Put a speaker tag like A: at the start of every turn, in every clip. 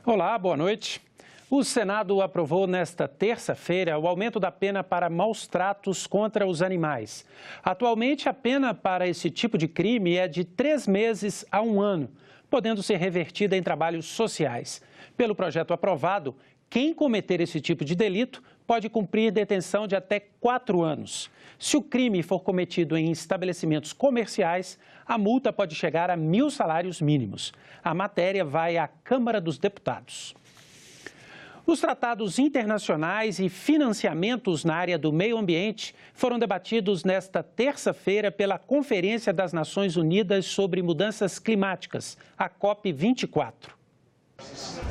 A: Olá, boa noite. O Senado aprovou nesta terça-feira o aumento da pena para maus tratos contra os animais. Atualmente, a pena para esse tipo de crime é de 3 meses a 1 ano, podendo ser revertida em trabalhos sociais. Pelo projeto aprovado, quem cometer esse tipo de delito pode cumprir detenção de até 4 anos. Se o crime for cometido em estabelecimentos comerciais, a multa pode chegar a 1.000 salários mínimos. A matéria vai à Câmara dos Deputados. Os tratados internacionais e financiamentos na área do meio ambiente foram debatidos nesta terça-feira pela Conferência das Nações Unidas sobre Mudanças Climáticas, a COP24.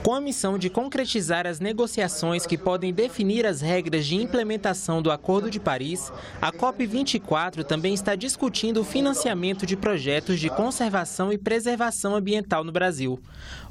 B: Com a missão de concretizar as negociações que podem definir as regras de implementação do Acordo de Paris, a COP24 também está discutindo o financiamento de projetos de conservação e preservação ambiental no Brasil.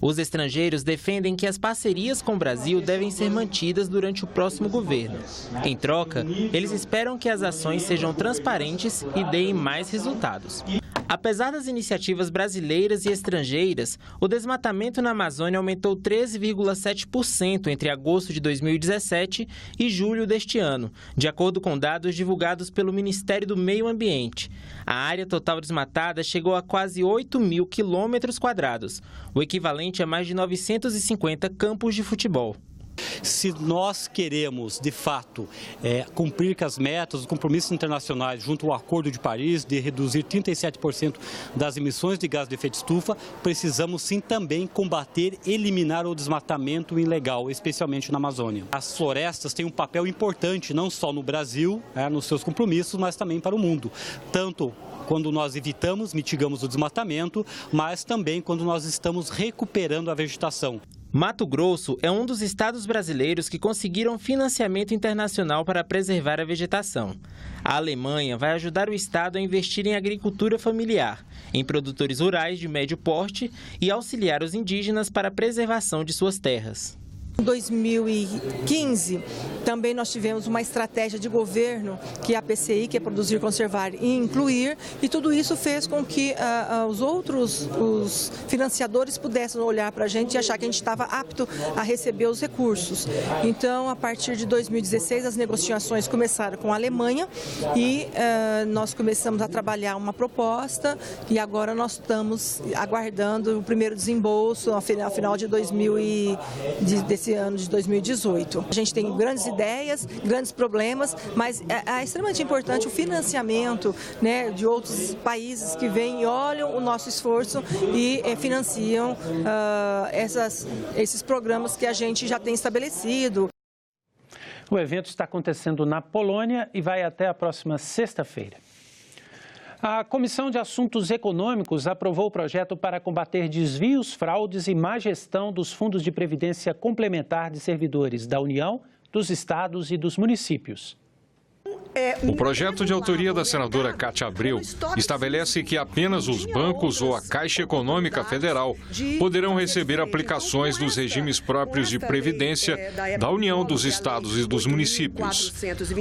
B: Os estrangeiros defendem que as parcerias com o Brasil devem ser mantidas durante o próximo governo. Em troca, eles esperam que as ações sejam transparentes e deem mais resultados. Apesar das iniciativas brasileiras e estrangeiras, o desmatamento na Amazônia aumentou 13,7% entre agosto de 2017 e julho deste ano, de acordo com dados divulgados pelo Ministério do Meio Ambiente. A área total desmatada chegou a quase 8.000 quilômetros quadrados, o equivalente a mais de 950 campos de futebol.
C: Se nós queremos, de fato, cumprir com as metas, os compromissos internacionais junto ao Acordo de Paris de reduzir 37% das emissões de gás de efeito estufa, precisamos sim também combater e eliminar o desmatamento ilegal, especialmente na Amazônia. As florestas têm um papel importante, não só no Brasil, nos seus compromissos, mas também para o mundo. Tanto quando nós evitamos, mitigamos o desmatamento, mas também quando nós estamos recuperando a vegetação.
B: Mato Grosso é um dos estados brasileiros que conseguiram financiamento internacional para preservar a vegetação. A Alemanha vai ajudar o estado a investir em agricultura familiar, em produtores rurais de médio porte e auxiliar os indígenas para a preservação de suas terras.
D: Em 2015, também nós tivemos uma estratégia de governo, que é a PCI, que é Produzir, Conservar e Incluir, e tudo isso fez com que os financiadores pudessem olhar para a gente e achar que a gente estava apto a receber os recursos. Então, a partir de 2016, as negociações começaram com a Alemanha e nós começamos a trabalhar uma proposta e agora nós estamos aguardando o primeiro desembolso ao final de desse ano de 2018. A gente tem grandes ideias, grandes problemas, mas é extremamente importante o financiamento, né, de outros países que vêm e olham o nosso esforço e financiam esses programas que a gente já tem estabelecido.
A: O evento está acontecendo na Polônia e vai até a próxima sexta-feira. A Comissão de Assuntos Econômicos aprovou o projeto para combater desvios, fraudes e má gestão dos fundos de previdência complementar de servidores da União, dos estados e dos municípios.
E: O projeto de autoria da senadora Cátia Abreu estabelece que apenas os bancos ou a Caixa Econômica Federal poderão receber aplicações dos regimes próprios de previdência da União, dos estados e dos municípios.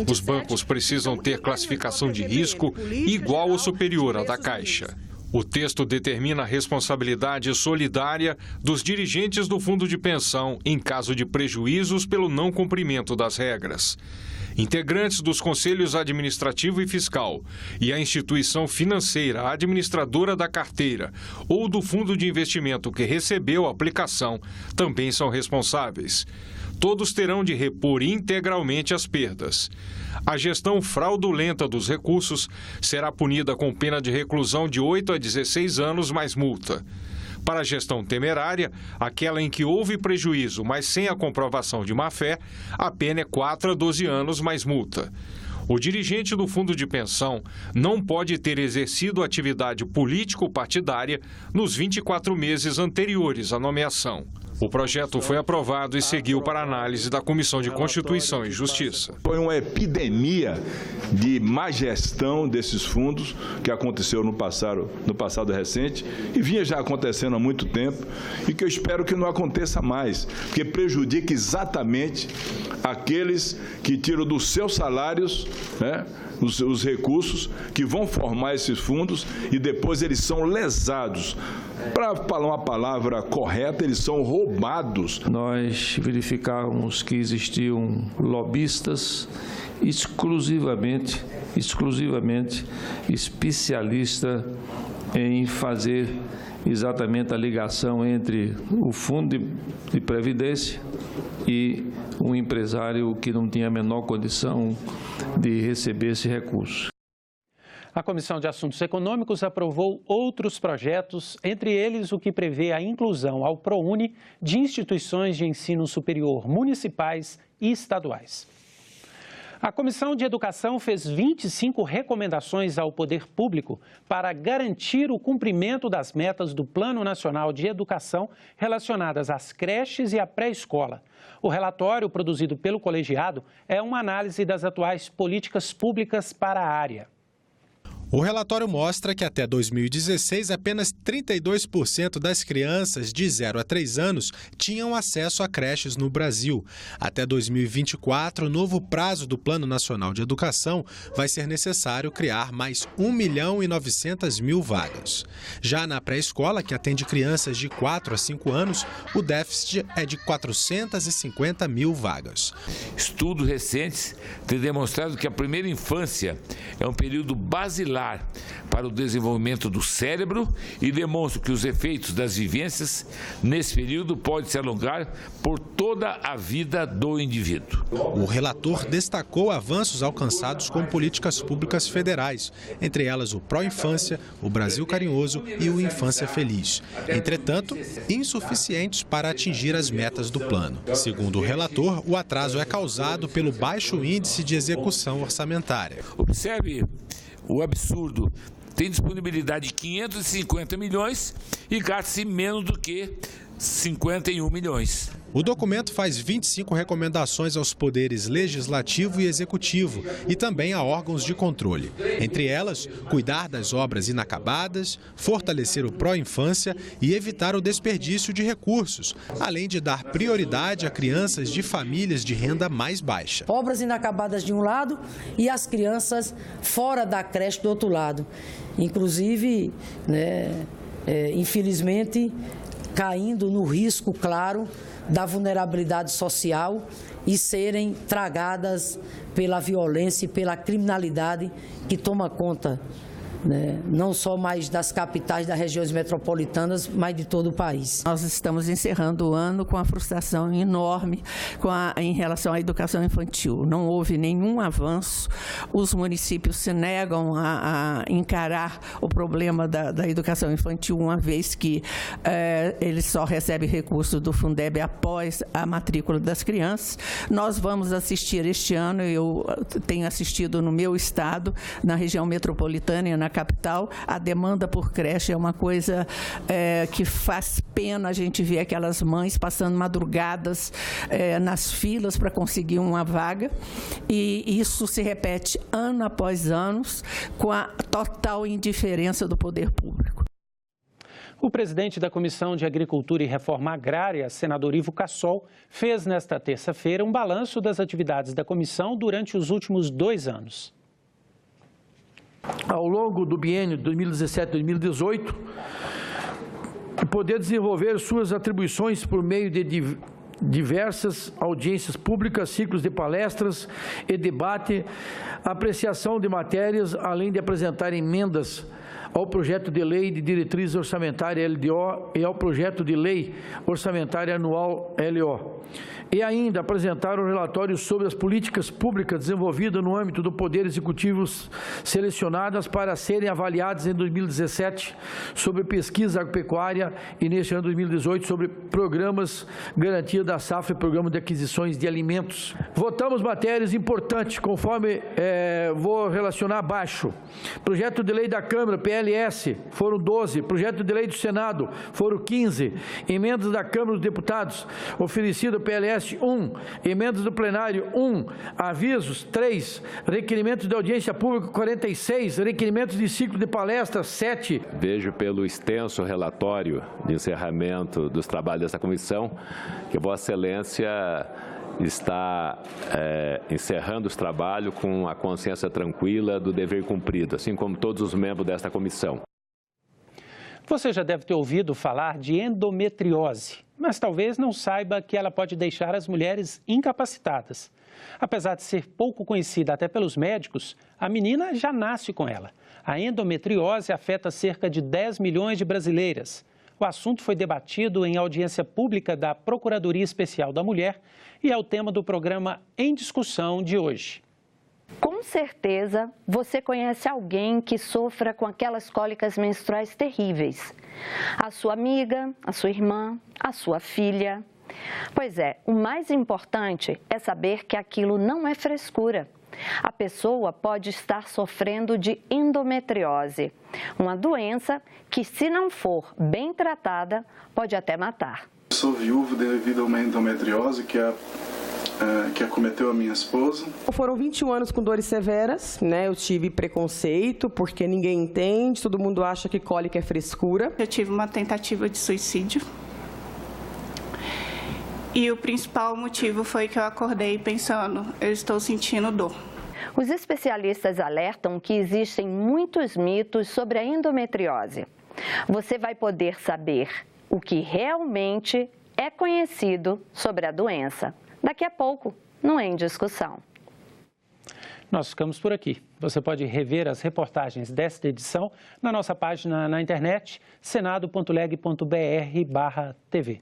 E: Os bancos precisam ter classificação de risco igual ou superior à da Caixa. O texto determina a responsabilidade solidária dos dirigentes do fundo de pensão em caso de prejuízos pelo não cumprimento das regras. Integrantes dos conselhos administrativo e fiscal e a instituição financeira administradora da carteira ou do fundo de investimento que recebeu a aplicação também são responsáveis. Todos terão de repor integralmente as perdas. A gestão fraudulenta dos recursos será punida com pena de reclusão de 8 a 16 anos mais multa. Para a gestão temerária, aquela em que houve prejuízo, mas sem a comprovação de má-fé, a pena é 4 a 12 anos mais multa. O dirigente do fundo de pensão não pode ter exercido atividade político-partidária nos 24 meses anteriores à nomeação. O projeto foi aprovado e seguiu para análise da Comissão de Constituição e Justiça.
F: Foi uma epidemia de má gestão desses fundos que aconteceu no passado recente e vinha já acontecendo há muito tempo e que eu espero que não aconteça mais, porque prejudica exatamente aqueles que tiram dos seus salários, né, os recursos que vão formar esses fundos e depois eles são lesados. Para falar uma palavra correta, eles são roubados roubados.
G: Nós verificamos que existiam lobistas exclusivamente especialistas em fazer exatamente a ligação entre o fundo de previdência e um empresário que não tinha a menor condição de receber esse recurso.
A: A Comissão de Assuntos Econômicos aprovou outros projetos, entre eles o que prevê a inclusão ao ProUni de instituições de ensino superior municipais e estaduais. A Comissão de Educação fez 25 recomendações ao poder público para garantir o cumprimento das metas do Plano Nacional de Educação relacionadas às creches e à pré-escola. O relatório, produzido pelo colegiado, é uma análise das atuais políticas públicas para a área.
H: O relatório mostra que até 2016, apenas 32% das crianças de 0 a 3 anos tinham acesso a creches no Brasil. Até 2024, o novo prazo do Plano Nacional de Educação, vai ser necessário criar mais 1.900.000 vagas. Já na pré-escola, que atende crianças de 4 a 5 anos, o déficit é de 450.000 vagas.
I: Estudos recentes têm demonstrado que a primeira infância é um período basilar para o desenvolvimento do cérebro e demonstram que os efeitos das vivências nesse período podem se alongar por toda a vida do indivíduo.
H: O relator destacou avanços alcançados com políticas públicas federais, entre elas o Pró-Infância, o Brasil Carinhoso e o Infância Feliz. Entretanto, insuficientes para atingir as metas do plano. Segundo o relator, o atraso é causado pelo baixo índice de execução orçamentária.
I: Observe o absurdo. Tem disponibilidade de 550 milhões e gasta-se menos do que 51 milhões.
H: O documento faz 25 recomendações aos poderes legislativo e executivo e também a órgãos de controle. Entre elas, cuidar das obras inacabadas, fortalecer o pró-infância e evitar o desperdício de recursos, além de dar prioridade a crianças de famílias de renda mais baixa.
J: Obras inacabadas de um lado e as crianças fora da creche do outro lado. Inclusive, infelizmente, caindo no risco, claro, da vulnerabilidade social e serem tragadas pela violência e pela criminalidade que toma conta, não só mais das capitais das regiões metropolitanas, mas de todo o país.
K: Nós estamos encerrando o ano com uma frustração enorme em relação à educação infantil. Não houve nenhum avanço, os municípios se negam a encarar o problema da educação infantil, uma vez que eles só recebem recurso do Fundeb após a matrícula das crianças. Nós vamos assistir este ano, eu tenho assistido no meu estado, na região metropolitana e na capital, a demanda por creche é uma coisa que faz pena a gente ver aquelas mães passando madrugadas nas filas para conseguir uma vaga, e isso se repete ano após ano com a total indiferença do poder público.
A: O presidente da Comissão de Agricultura e Reforma Agrária, senador Ivo Cassol, fez nesta terça-feira um balanço das atividades da comissão durante os últimos 2 anos.
L: Ao longo do biênio 2017-2018, poder desenvolver suas atribuições por meio de diversas audiências públicas, ciclos de palestras e debate, apreciação de matérias, além de apresentar emendas ao projeto de lei de diretriz orçamentária LDO e ao projeto de lei orçamentária anual LO. E ainda apresentar um relatório sobre as políticas públicas desenvolvidas no âmbito do Poder Executivo selecionadas para serem avaliadas em 2017 sobre pesquisa agropecuária e neste ano 2018 sobre programas garantia da safra e programa de aquisições de alimentos. Votamos matérias importantes, conforme vou relacionar abaixo. Projeto de lei da Câmara, PLS, foram 12. Projeto de lei do Senado, foram 15. Emendas da Câmara dos Deputados, oferecido PLS 1, emendas do plenário 1, avisos 3, requerimentos de audiência pública 46, requerimentos de ciclo de palestra 7.
M: Vejo pelo extenso relatório de encerramento dos trabalhos dessa comissão que Vossa Excelência está encerrando os trabalhos com a consciência tranquila do dever cumprido, assim como todos os membros desta comissão.
A: Você já deve ter ouvido falar de endometriose. mas talvez não saiba que ela pode deixar as mulheres incapacitadas. Apesar de ser pouco conhecida até pelos médicos, a menina já nasce com ela. A endometriose afeta cerca de 10 milhões de brasileiras. O assunto foi debatido em audiência pública da Procuradoria Especial da Mulher e é o tema do programa Em Discussão de hoje.
N: Com certeza, você conhece alguém que sofra com aquelas cólicas menstruais terríveis. A sua amiga, a sua irmã, a sua filha. Pois é, o mais importante é saber que aquilo não é frescura. A pessoa pode estar sofrendo de endometriose, uma doença que, se não for bem tratada, pode até matar.
O: Sou viúvo devido a uma endometriose que acometeu a minha esposa.
P: Foram 21 anos com dores severas, né? Eu tive preconceito, porque ninguém entende, todo mundo acha que cólica é frescura.
Q: Eu tive uma tentativa de suicídio. E o principal motivo foi que eu acordei pensando, eu estou sentindo dor.
N: Os especialistas alertam que existem muitos mitos sobre a endometriose. Você vai poder saber o que realmente é conhecido sobre a doença. Daqui a pouco, no Em Discussão.
A: Nós ficamos por aqui. Você pode rever as reportagens desta edição na nossa página na internet, senado.leg.br/tv.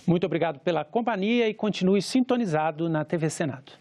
A: Muito obrigado pela companhia e continue sintonizado na TV Senado.